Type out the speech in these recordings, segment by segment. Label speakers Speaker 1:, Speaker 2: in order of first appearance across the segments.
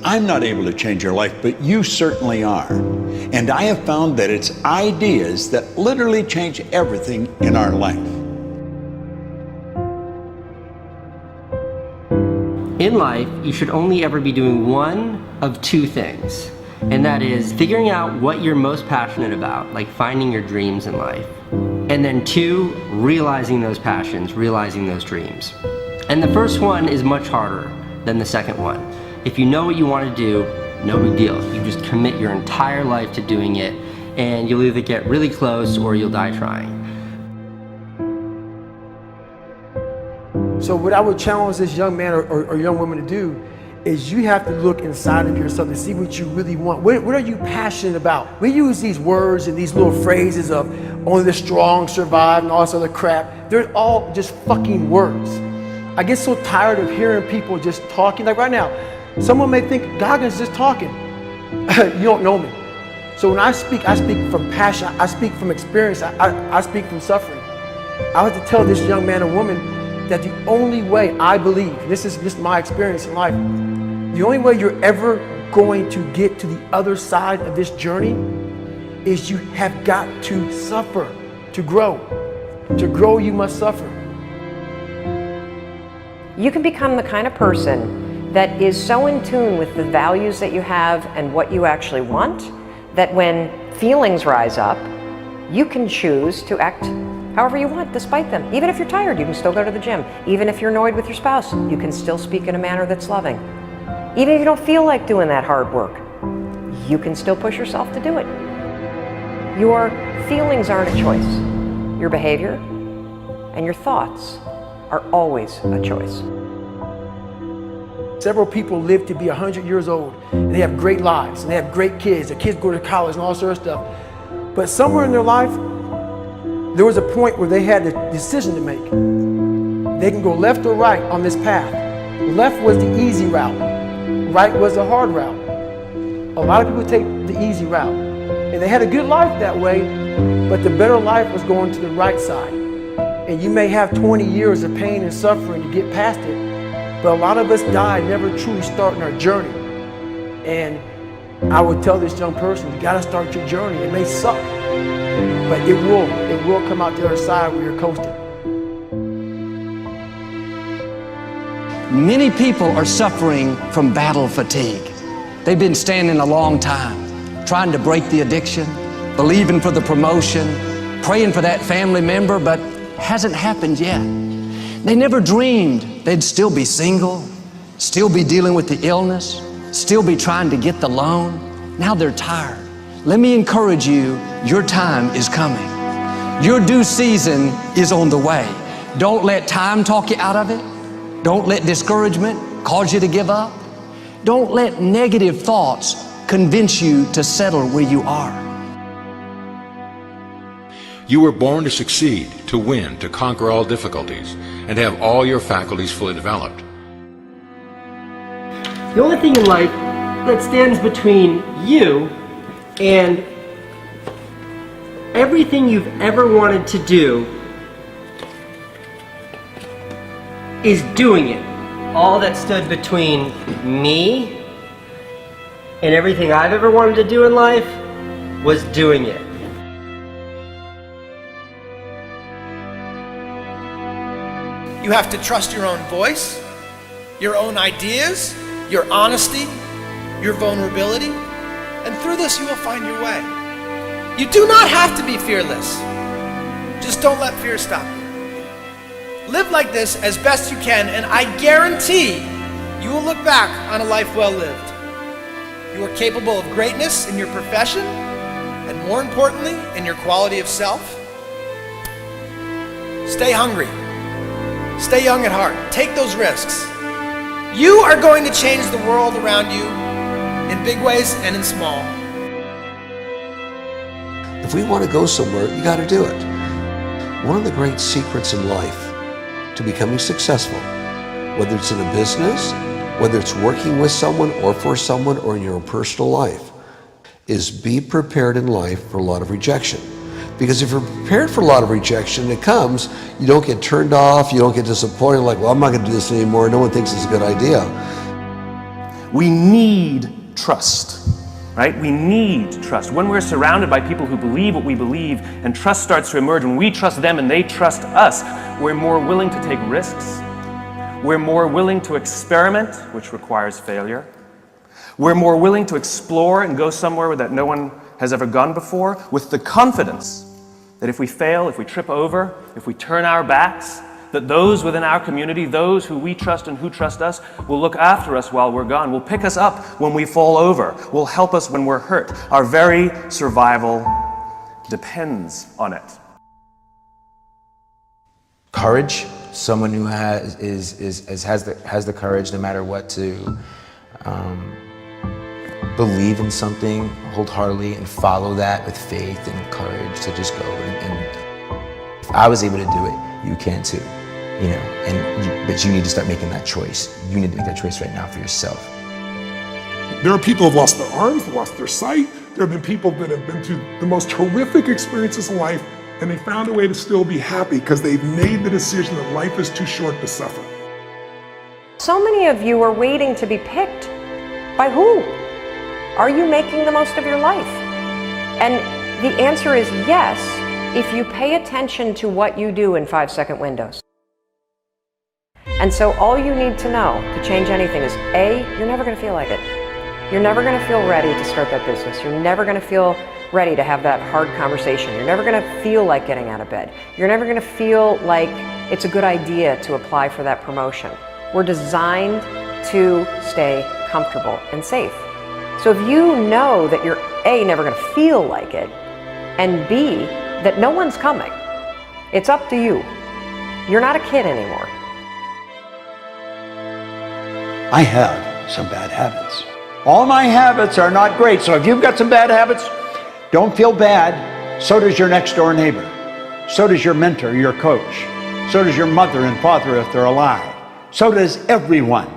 Speaker 1: I'm not able to change your life, but you certainly are. And I have found that it's ideas that literally change everything in our life.
Speaker 2: In life, you should only ever be doing one of two things. And that is figuring out what you're most passionate about, like finding your dreams in life. And then two, realizing those passions, realizing those dreams. And the first one is much harder than the second one. If you know what you want to do, no big deal. You just commit your entire life to doing it, and you'll either get really close or you'll die trying.
Speaker 3: So what I would challenge this young man or young woman to do is you have to look inside of yourself to see what you really want. What are you passionate about? We use these words and these little phrases of only the strong survive and all this other crap. They're all just fucking words. I get so tired of hearing people just talking. Like right now, someone may think Goggins just talking. You don't know me. So when I speak from passion. I speak from experience. I speak from suffering. I have to tell this young man or woman that the only way I believe, this is just my experience in life, the only way you're ever going to get to the other side of this journey is you have got to suffer to grow. To grow, you must suffer.
Speaker 4: You can become the kind of person that is so in tune with the values that you have and what you actually want, that when feelings rise up, you can choose to act however you want despite them. Even if you're tired, you can still go to the gym. Even if you're annoyed with your spouse, you can still speak in a manner that's loving. Even if you don't feel like doing that hard work, you can still push yourself to do it. Your feelings aren't a choice. Your behavior and your thoughts are always a choice.
Speaker 3: Several people live to be 100 years old, and they have great lives, and they have great kids. Their kids go to college and all sort of stuff. But somewhere in their life, there was a point where they had a decision to make. They can go left or right on this path. Left was the easy route. Right was the hard route. A lot of people take the easy route. And they had a good life that way, but the better life was going to the right side. And you may have 20 years of pain and suffering to get past it, but a lot of us die never truly starting our journey. And I would tell this young person, you gotta start your journey. It may suck, but it will come out the other side where you're coasting.
Speaker 5: Many people are suffering from battle fatigue. They've been standing a long time, trying to break the addiction, believing for the promotion, praying for that family member, but hasn't happened yet. They never dreamed they'd still be single, still be dealing with the illness, still be trying to get the loan. Now they're tired. Let me encourage you, your time is coming. Your due season is on the way. Don't let time talk you out of it. Don't let discouragement cause you to give up. Don't let negative thoughts convince you to settle where you are.
Speaker 6: You were born to succeed, to win, to conquer all difficulties, and to have all your faculties fully developed.
Speaker 2: The only thing in life that stands between you and everything you've ever wanted to do is doing it. All that stood between me and everything I've ever wanted to do in life was doing it.
Speaker 7: You have to trust your own voice, your own ideas, your honesty, your vulnerability, and through this you will find your way. You do not have to be fearless. Just don't let fear stop you. Live like this as best you can, and I guarantee you will look back on a life well lived. You are capable of greatness in your profession, and more importantly, in your quality of self. Stay hungry. Stay young at heart. Take those risks. You are going to change the world around you in big ways and in small.
Speaker 8: If we want to go somewhere, you got to do it. One of the great secrets in life to becoming successful, whether it's in a business, whether it's working with someone or for someone or in your own personal life, is be prepared in life for a lot of rejection. Because if you're prepared for a lot of rejection, it comes, you don't get turned off, you don't get disappointed, like, well, I'm not going to do this anymore, no one thinks it's a good idea.
Speaker 9: We need trust, right? We need trust. When we're surrounded by people who believe what we believe and trust starts to emerge, when we trust them and they trust us, we're more willing to take risks. We're more willing to experiment, which requires failure. We're more willing to explore and go somewhere that no one has ever gone before, with the confidence that if we fail, if we trip over, if we turn our backs, that those within our community, those who we trust and who trust us, will look after us while we're gone, will pick us up when we fall over, will help us when we're hurt. Our very survival depends on it.
Speaker 10: Courage, someone who has the courage no matter what to believe in something wholeheartedly and follow that with faith and courage to just go. And if I was able to do it, you can too. You know, but you need to start making that choice. You need to make that choice right now for yourself.
Speaker 11: There are people who have lost their arms, lost their sight. There have been people that have been through the most horrific experiences in life, and they found a way to still be happy because they've made the decision that life is too short to suffer.
Speaker 4: So many of you are waiting to be picked. By who? Are you making the most of your life? And the answer is yes, if you pay attention to what you do in 5-second windows. And so all you need to know to change anything is A, you're never going to feel like it. You're never going to feel ready to start that business. You're never going to feel ready to have that hard conversation. You're never going to feel like getting out of bed. You're never going to feel like it's a good idea to apply for that promotion. We're designed to stay comfortable and safe. So if you know that you're A, never going to feel like it, and B, that no one's coming, it's up to you. You're not a kid anymore.
Speaker 1: I have some bad habits. All my habits are not great, so if you've got some bad habits, don't feel bad. So does your next door neighbor. So does your mentor, your coach. So does your mother and father if they're alive. So does everyone.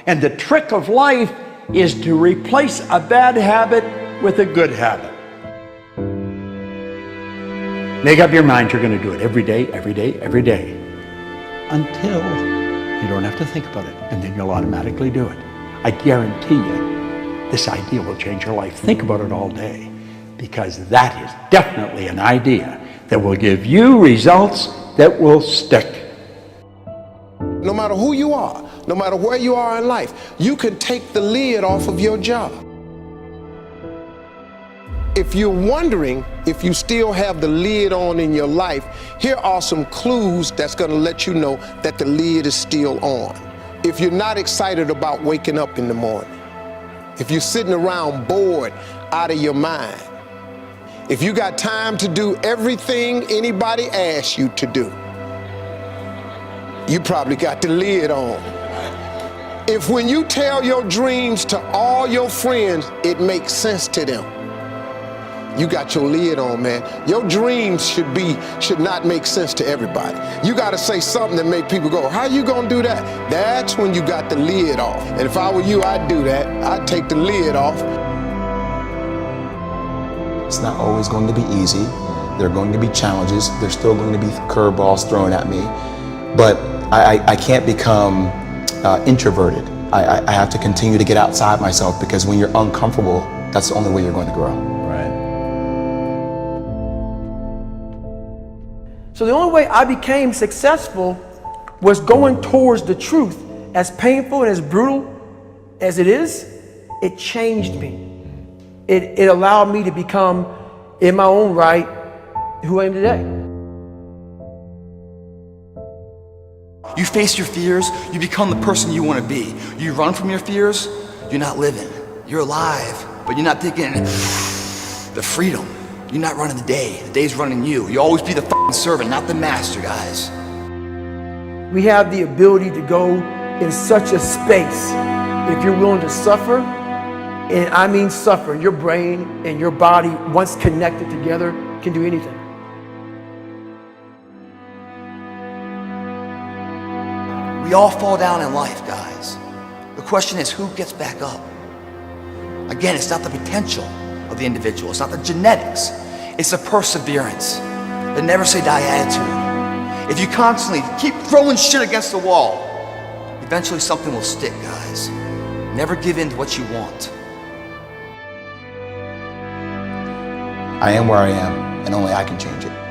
Speaker 1: And the trick of life is to replace a bad habit with a good habit. Make up your mind you're going to do it every day, every day, every day, until you don't have to think about it, and then you'll automatically do it. I guarantee you, this idea will change your life. Think about it all day, because that is definitely an idea that will give you results that will stick.
Speaker 12: No matter who you are, no matter where you are in life, you can take the lid off of your job. If you're wondering if you still have the lid on in your life, here are some clues that's going to let you know that the lid is still on. If you're not excited about waking up in the morning, if you're sitting around bored out of your mind, if you got time to do everything anybody asks you to do, you probably got the lid on. If when you tell your dreams to all your friends, it makes sense to them, you got your lid on, man. Your dreams should not make sense to everybody. You got to say something that make people go, how you gonna do that? That's when you got the lid off. And if I were you, I'd do that. I'd take the lid off.
Speaker 10: It's not always going to be easy. There are going to be challenges. There's still going to be curveballs thrown at me. But I can't become introverted. I have to continue to get outside myself, because when you're uncomfortable, that's the only way you're going to grow.
Speaker 3: Right. So the only way I became successful was going towards the truth. As painful and as brutal as it is, it changed me. It allowed me to become, in my own right, who I am today.
Speaker 13: You face your fears, you become the person you want to be. You run from your fears, you're not living. You're alive, but you're not thinking the freedom. You're not running the day. The day's running you. You always be the f***ing servant, not the master, guys.
Speaker 3: We have the ability to go in such a space if you're willing to suffer, and I mean suffer. Your brain and your body, once connected together, can do anything.
Speaker 13: We all fall down in life, guys. The question is, who gets back up? Again, it's not the potential of the individual. It's not the genetics. It's the perseverance, the never say die attitude. If you constantly keep throwing shit against the wall, eventually something will stick, guys. Never give in to what you want.
Speaker 10: I am where I am, and only I can change it.